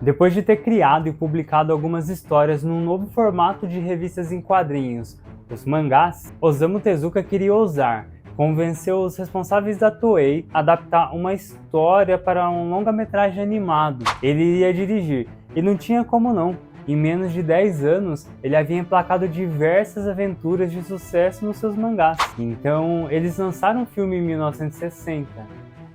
Depois de ter criado e publicado algumas histórias num novo formato de revistas em quadrinhos, os mangás, Osamu Tezuka queria ousar. Convenceu os responsáveis da Toei a adaptar uma história para um longa-metragem animado. Ele iria dirigir, e não tinha como não. Em menos de 10 anos, ele havia emplacado diversas aventuras de sucesso nos seus mangás. Então, eles lançaram o filme em 1960,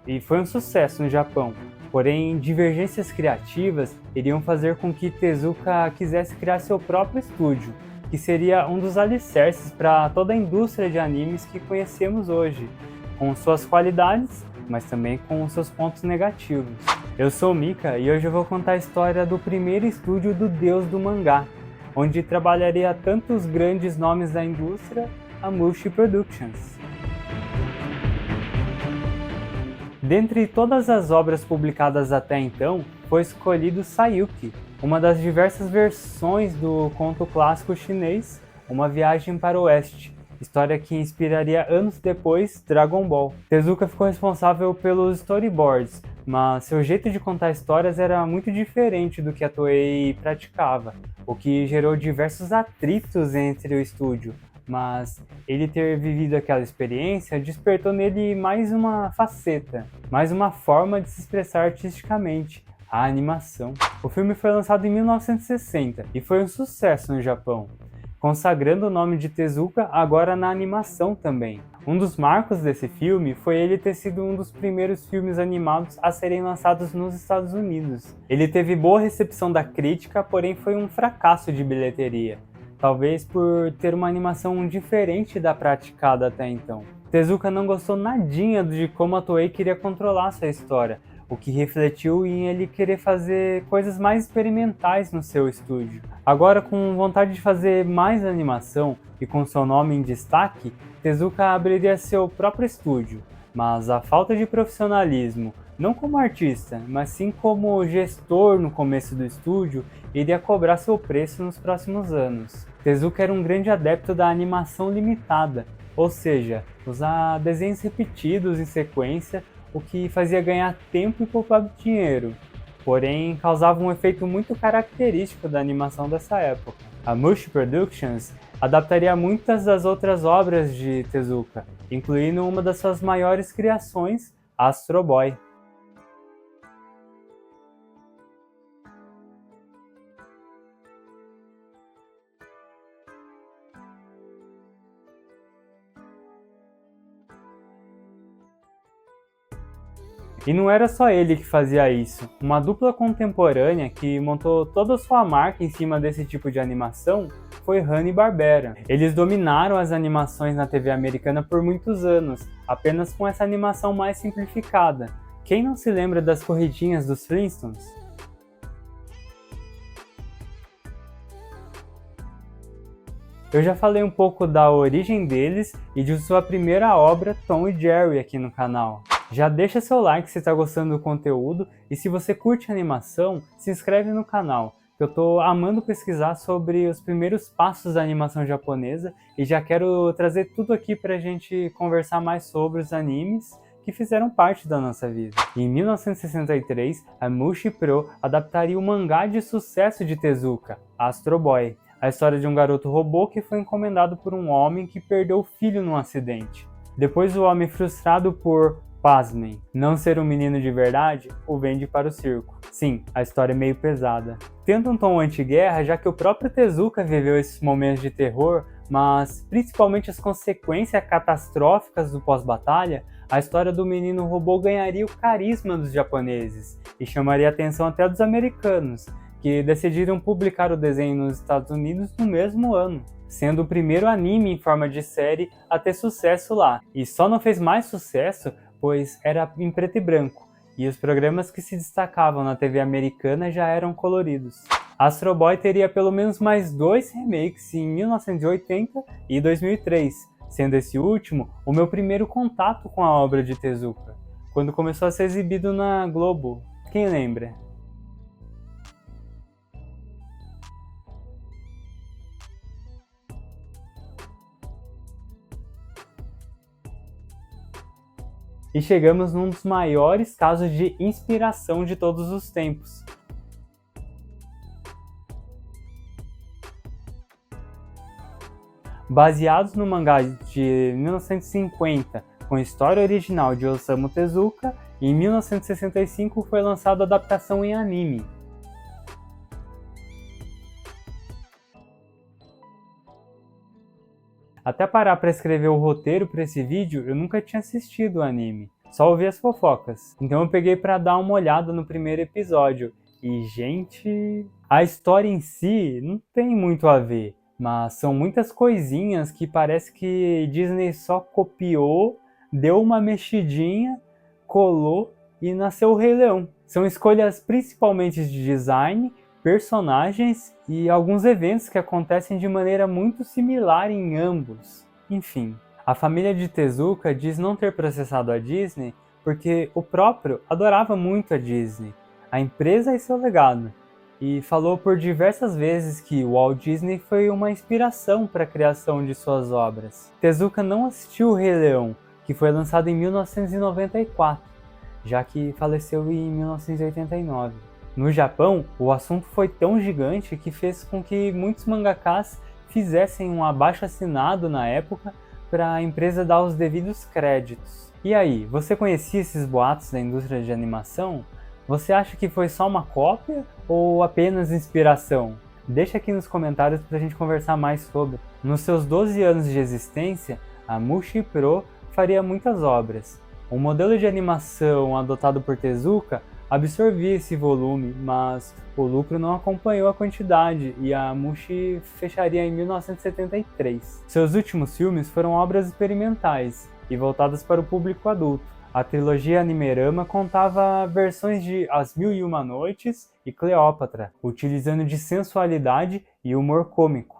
e foi um sucesso no Japão. Porém, divergências criativas iriam fazer com que Tezuka quisesse criar seu próprio estúdio, que seria um dos alicerces para toda a indústria de animes que conhecemos hoje, com suas qualidades, mas também com seus pontos negativos. Eu sou o Mika e hoje eu vou contar a história do primeiro estúdio do deus do mangá, onde trabalharia tantos grandes nomes da indústria, a Mushi Productions. Dentre todas as obras publicadas até então, foi escolhido Sayuki, uma das diversas versões do conto clássico chinês Uma Viagem para o Oeste, história que inspiraria anos depois Dragon Ball. Tezuka ficou responsável pelos storyboards, mas seu jeito de contar histórias era muito diferente do que a Toei praticava, o que gerou diversos atritos entre o estúdio. Mas ele ter vivido aquela experiência despertou nele mais uma faceta, mais uma forma de se expressar artisticamente, a animação. O filme foi lançado em 1960 e foi um sucesso no Japão, consagrando o nome de Tezuka agora na animação também. Um dos marcos desse filme foi ele ter sido um dos primeiros filmes animados a serem lançados nos Estados Unidos. Ele teve boa recepção da crítica, porém foi um fracasso de bilheteria. Talvez por ter uma animação diferente da praticada até então. Tezuka não gostou nadinha de como a Toei queria controlar sua história, o que refletiu em ele querer fazer coisas mais experimentais no seu estúdio. Agora, com vontade de fazer mais animação e com seu nome em destaque, Tezuka abriria seu próprio estúdio, mas a falta de profissionalismo, não como artista, mas sim como gestor no começo do estúdio, iria cobrar seu preço nos próximos anos. Tezuka era um grande adepto da animação limitada, ou seja, usar desenhos repetidos em sequência, o que fazia ganhar tempo e poupar dinheiro, porém causava um efeito muito característico da animação dessa época. A Mushi Productions adaptaria muitas das outras obras de Tezuka, incluindo uma das suas maiores criações, Astro Boy. E não era só ele que fazia isso. Uma dupla contemporânea que montou toda a sua marca em cima desse tipo de animação foi Hanna-Barbera. Eles dominaram as animações na TV americana por muitos anos, apenas com essa animação mais simplificada. Quem não se lembra das corridinhas dos Flintstones? Eu já falei um pouco da origem deles e de sua primeira obra, Tom e Jerry, aqui no canal. Já deixa seu like se está gostando do conteúdo e se você curte animação, se inscreve no canal, que eu tô amando pesquisar sobre os primeiros passos da animação japonesa e já quero trazer tudo aqui pra gente conversar mais sobre os animes que fizeram parte da nossa vida. Em 1963, a Mushi Pro adaptaria o mangá de sucesso de Tezuka, Astro Boy, a história de um garoto robô que foi encomendado por um homem que perdeu o filho num acidente. Depois o homem, frustrado por, pasmem, não ser um menino de verdade, o vende para o circo. Sim, a história é meio pesada. Tendo um tom anti-guerra, já que o próprio Tezuka viveu esses momentos de terror, mas principalmente as consequências catastróficas do pós-batalha, a história do menino robô ganharia o carisma dos japoneses e chamaria a atenção até dos americanos, que decidiram publicar o desenho nos Estados Unidos no mesmo ano, sendo o primeiro anime em forma de série a ter sucesso lá. E só não fez mais sucesso pois era em preto e branco, e os programas que se destacavam na TV americana já eram coloridos. Astro Boy teria pelo menos mais 2 remakes em 1980 e 2003, sendo esse último o meu primeiro contato com a obra de Tezuka, quando começou a ser exibido na Globo. Quem lembra? E chegamos num dos maiores casos de inspiração de todos os tempos. baseados no mangá de 1950, com história original de Osamu Tezuka, e em 1965 foi lançada a adaptação em anime. Até parar para escrever o roteiro para esse vídeo, eu nunca tinha assistido o anime, só ouvi as fofocas. Então eu peguei para dar uma olhada no primeiro episódio. E, gente, a história em si não tem muito a ver, mas são muitas coisinhas que parece que Disney só copiou, deu uma mexidinha, colou e nasceu o Rei Leão. São escolhas principalmente de design, personagens e alguns eventos que acontecem de maneira muito similar em ambos. Enfim, a família de Tezuka diz não ter processado a Disney porque o próprio adorava muito a Disney, a empresa e seu legado, e falou por diversas vezes que Walt Disney foi uma inspiração para a criação de suas obras. Tezuka não assistiu o Rei Leão, que foi lançado em 1994, já que faleceu em 1989. No Japão, o assunto foi tão gigante que fez com que muitos mangakás fizessem um abaixo-assinado na época para a empresa dar os devidos créditos. E aí, você conhecia esses boatos da indústria de animação? Você acha que foi só uma cópia ou apenas inspiração? Deixa aqui nos comentários para a gente conversar mais sobre. Nos seus 12 anos de existência, a Mushi Pro faria muitas obras. O modelo de animação adotado por Tezuka absorvia esse volume, mas o lucro não acompanhou a quantidade e a Mushi fecharia em 1973. Seus últimos filmes foram obras experimentais e voltadas para o público adulto. A trilogia Animerama contava versões de As Mil e Uma Noites e Cleópatra, utilizando de sensualidade e humor cômico.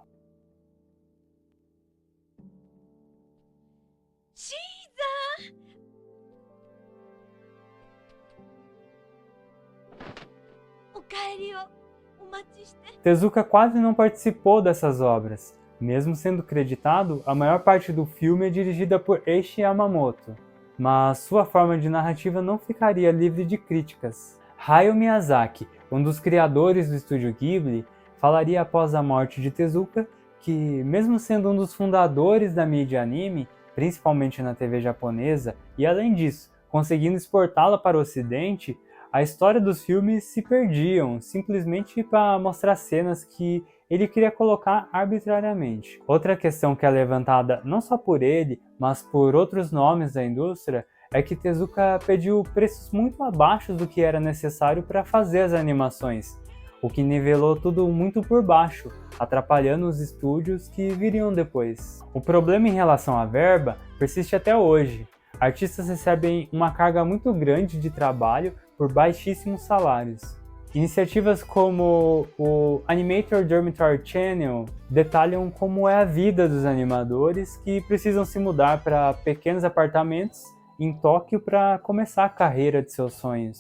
Tezuka quase não participou dessas obras. Mesmo sendo creditado, a maior parte do filme é dirigida por Eiichi Yamamoto, mas sua forma de narrativa não ficaria livre de críticas. Hayao Miyazaki, um dos criadores do estúdio Ghibli, falaria após a morte de Tezuka que, mesmo sendo um dos fundadores da mídia anime, principalmente na TV japonesa, e além disso, conseguindo exportá-la para o ocidente, a história dos filmes se perdiam, simplesmente para mostrar cenas que ele queria colocar arbitrariamente. Outra questão que é levantada não só por ele, mas por outros nomes da indústria, é que Tezuka pediu preços muito abaixo do que era necessário para fazer as animações, o que nivelou tudo muito por baixo, atrapalhando os estúdios que viriam depois. O problema em relação à verba persiste até hoje. Artistas recebem uma carga muito grande de trabalho por baixíssimos salários. Iniciativas como o Animator Dormitory Channel detalham como é a vida dos animadores que precisam se mudar para pequenos apartamentos em Tóquio para começar a carreira de seus sonhos.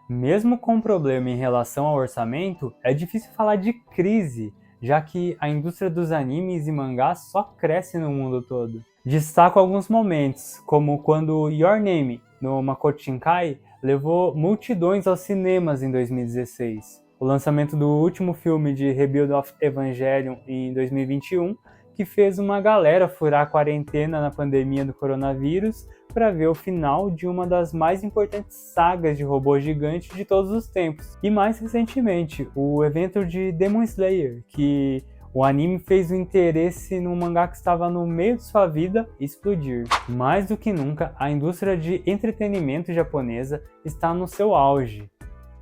Mesmo com problema em relação ao orçamento, é difícil falar de crise, já que a indústria dos animes e mangás só cresce no mundo todo. Destaco alguns momentos, como quando Your Name, no Makoto Shinkai, levou multidões aos cinemas em 2016. O lançamento do último filme de Rebuild of Evangelion em 2021, que fez uma galera furar a quarentena na pandemia do coronavírus para ver o final de uma das mais importantes sagas de robô gigante de todos os tempos. E mais recentemente, o evento de Demon Slayer, que o anime fez o interesse no mangá que estava no meio de sua vida explodir. Mais do que nunca, a indústria de entretenimento japonesa está no seu auge.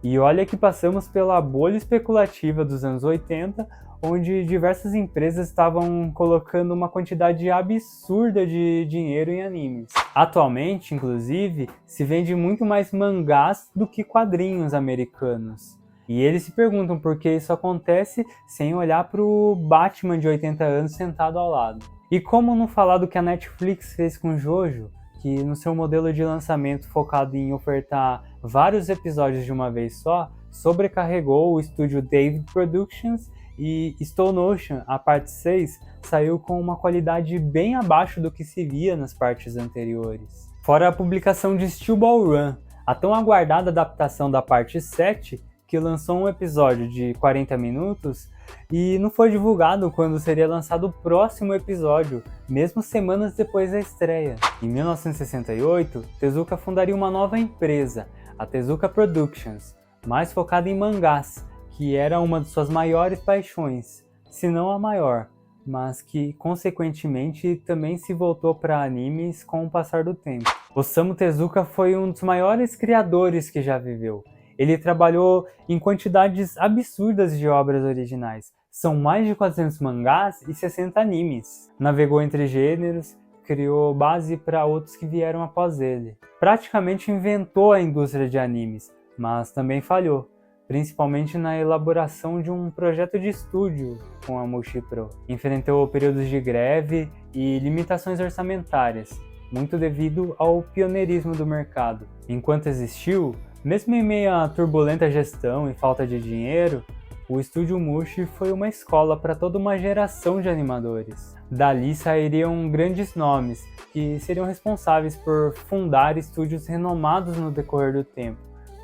E olha que passamos pela bolha especulativa dos anos 80, onde diversas empresas estavam colocando uma quantidade absurda de dinheiro em animes. Atualmente, inclusive, se vende muito mais mangás do que quadrinhos americanos. E eles se perguntam por que isso acontece sem olhar para o Batman de 80 anos sentado ao lado. E como não falar do que a Netflix fez com Jojo, que no seu modelo de lançamento focado em ofertar vários episódios de uma vez só, sobrecarregou o estúdio David Productions e Stone Ocean, a parte 6, saiu com uma qualidade bem abaixo do que se via nas partes anteriores. Fora a publicação de Steel Ball Run, a tão aguardada adaptação da parte 7, que lançou um episódio de 40 minutos e não foi divulgado quando seria lançado o próximo episódio, mesmo semanas depois da estreia. Em 1968, Tezuka fundaria uma nova empresa, a Tezuka Productions, mais focada em mangás, que era uma de suas maiores paixões, se não a maior, mas que consequentemente também se voltou para animes com o passar do tempo. Osamu Tezuka foi um dos maiores criadores que já viveu. Ele trabalhou em quantidades absurdas de obras originais. São mais de 400 mangás e 60 animes. Navegou entre gêneros, criou base para outros que vieram após ele. Praticamente inventou a indústria de animes, mas também falhou, principalmente na elaboração de um projeto de estúdio com a Mushi-Pro. Enfrentou períodos de greve e limitações orçamentárias, muito devido ao pioneirismo do mercado. Enquanto existiu, mesmo em meio à turbulenta gestão e falta de dinheiro, o estúdio Mushi foi uma escola para toda uma geração de animadores. Dali sairiam grandes nomes, que seriam responsáveis por fundar estúdios renomados no decorrer do tempo,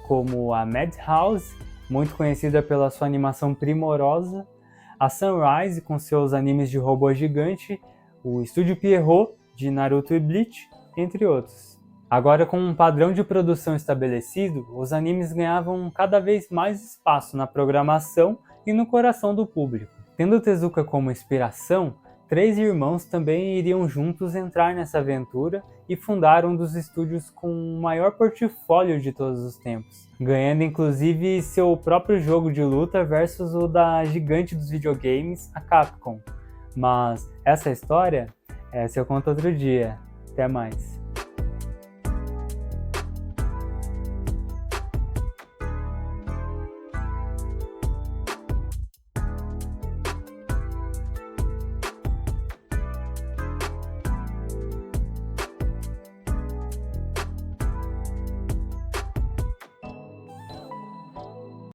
como a Madhouse, muito conhecida pela sua animação primorosa, a Sunrise com seus animes de robô gigante, o Estúdio Pierrot de Naruto e Bleach, entre outros. Agora, com um padrão de produção estabelecido, os animes ganhavam cada vez mais espaço na programação e no coração do público. Tendo Tezuka como inspiração, 3 irmãos também iriam juntos entrar nessa aventura e fundar um dos estúdios com o maior portfólio de todos os tempos, ganhando inclusive seu próprio jogo de luta versus o da gigante dos videogames, a Capcom. Mas essa história, eu conto outro dia. Até mais.